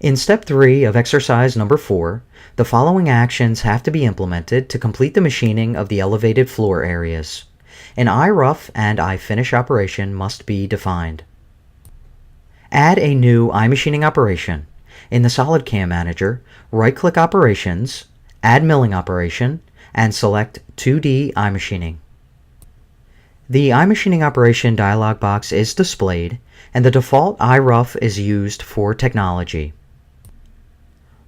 In Step 3 of exercise number 4, the following actions have to be implemented to complete the machining of the elevated floor areas. An iRough and iFinish operation must be defined. Add a new iMachining operation. In the SolidCAM Manager, right-click Operations, Add Milling Operation, and select 2D iMachining. The iMachining operation dialog box is displayed, and the default iRough is used for technology.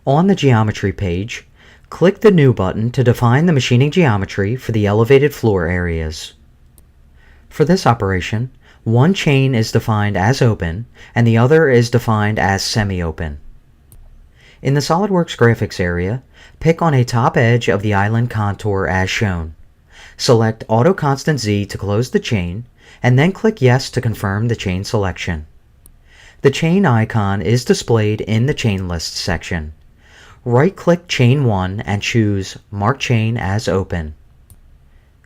On the Geometry page, click the New button to define the machining geometry for the elevated floor areas. For this operation, one chain is defined as open, and the other is defined as semi-open. In the SOLIDWORKS graphics area, pick on a top edge of the island contour as shown. Select Auto Constant Z to close the chain, and then click Yes to confirm the chain selection. The chain icon is displayed in the Chain List section. Right-click Chain 1 and choose Mark Chain as Open.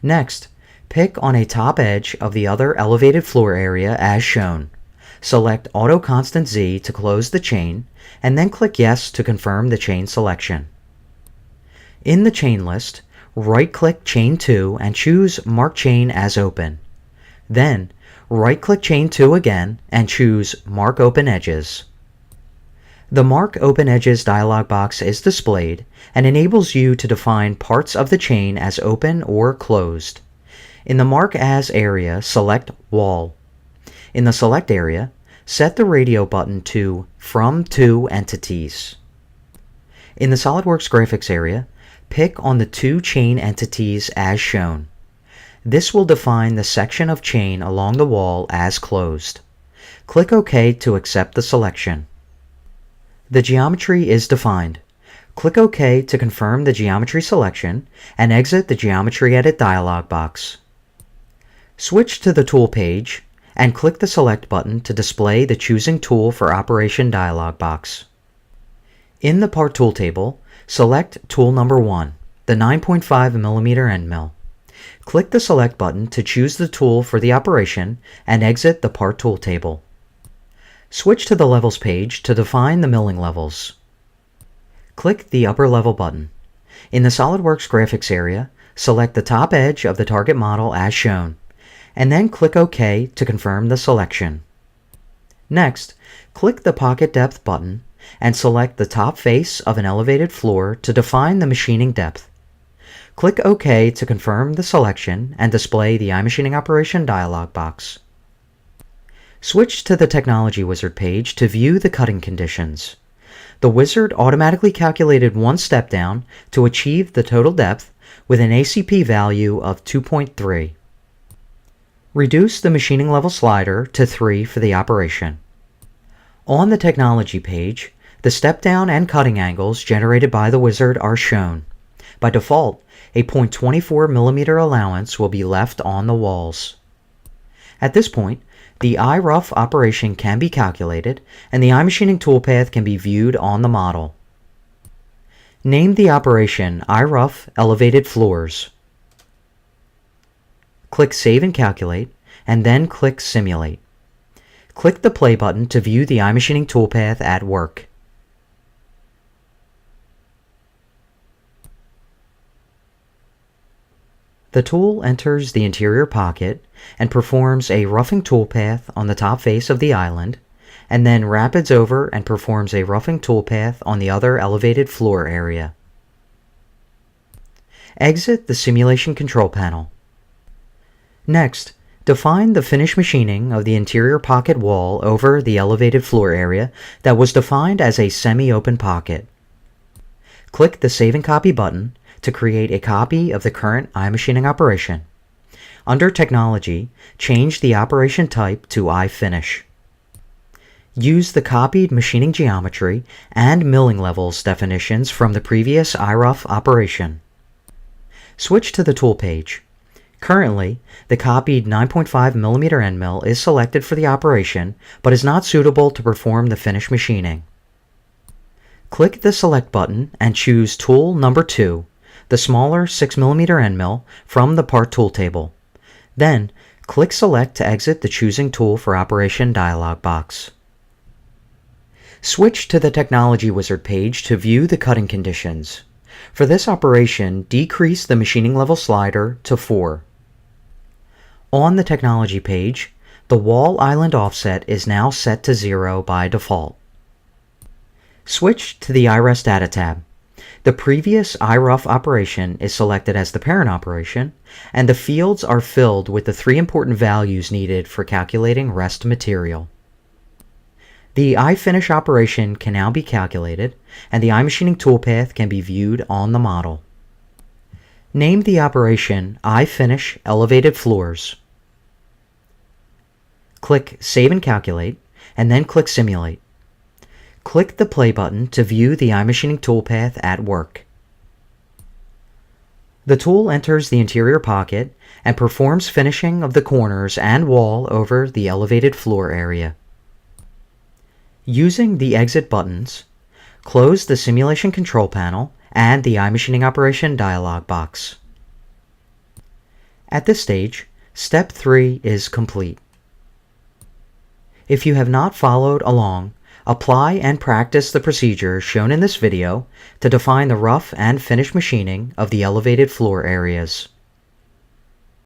Next, pick on a top edge of the other elevated floor area as shown. Select Auto Constant Z to close the chain, and then click Yes to confirm the chain selection. In the chain list, right-click Chain 2 and choose Mark Chain as Open. Then, right-click Chain 2 again and choose Mark Open Edges. The Mark Open Edges dialog box is displayed and enables you to define parts of the chain as open or closed. In the Mark As area, select Wall. In the Select area, set the radio button to From To Entities. In the SOLIDWORKS graphics area, pick on the two chain entities as shown. This will define the section of chain along the wall as closed. Click OK to accept the selection. The geometry is defined. Click OK to confirm the geometry selection and exit the Geometry Edit dialog box. Switch to the Tool page and click the Select button to display the Choosing Tool for Operation dialog box. In the Part Tool table, select Tool number 1, the 9.5mm end mill. Click the Select button to choose the tool for the operation and exit the Part Tool table. Switch to the Levels page to define the milling levels. Click the Upper Level button. In the SOLIDWORKS graphics area, select the top edge of the target model as shown, and then click OK to confirm the selection. Next, click the Pocket Depth button and select the top face of an elevated floor to define the machining depth. Click OK to confirm the selection and display the iMachining operation dialog box. Switch to the Technology Wizard page to view the cutting conditions. The wizard automatically calculated one step down to achieve the total depth with an ACP value of 2.3. Reduce the machining level slider to 3 for the operation. On the Technology page, the step down and cutting angles generated by the wizard are shown. By default, a 0.24mm allowance will be left on the walls. At this point, the iRough operation can be calculated and the iMachining toolpath can be viewed on the model. Name the operation iRough Elevated Floors. Click Save and Calculate, and then click Simulate. Click the Play button to view the iMachining toolpath at work. The tool enters the interior pocket and performs a roughing toolpath on the top face of the island, and then rapids over and performs a roughing toolpath on the other elevated floor area. Exit the Simulation Control Panel. Next, define the finish machining of the interior pocket wall over the elevated floor area that was defined as a semi-open pocket. Click the Save and Copy button to create a copy of the current iMachining operation. Under Technology, change the operation type to iFinish. Use the copied machining geometry and milling levels definitions from the previous iRough operation. Switch to the Tool page. Currently, the copied 9.5mm end mill is selected for the operation, but is not suitable to perform the finish machining. Click the Select button and choose Tool number 2, the smaller 6mm end mill, from the Part Tool table. Then, click Select to exit the Choosing Tool for Operation dialog box. Switch to the Technology Wizard page to view the cutting conditions. For this operation, decrease the machining level slider to 4. On the Technology page, the wall island offset is now set to 0 by default. Switch to the IRES Data tab. The previous iRough operation is selected as the parent operation, and the fields are filled with the 3 important values needed for calculating rest material. The iFinish operation can now be calculated, and the iMachining toolpath can be viewed on the model. Name the operation iFinish Elevated Floors. Click Save and Calculate, and then click Simulate. Click the play button to view the iMachining toolpath at work. The tool enters the interior pocket and performs finishing of the corners and wall over the elevated floor area. Using the exit buttons, close the simulation control panel and the iMachining operation dialog box. At this stage, Step 3 is complete. If you have not followed along, apply and practice the procedure shown in this video to define the rough and finish machining of the elevated floor areas.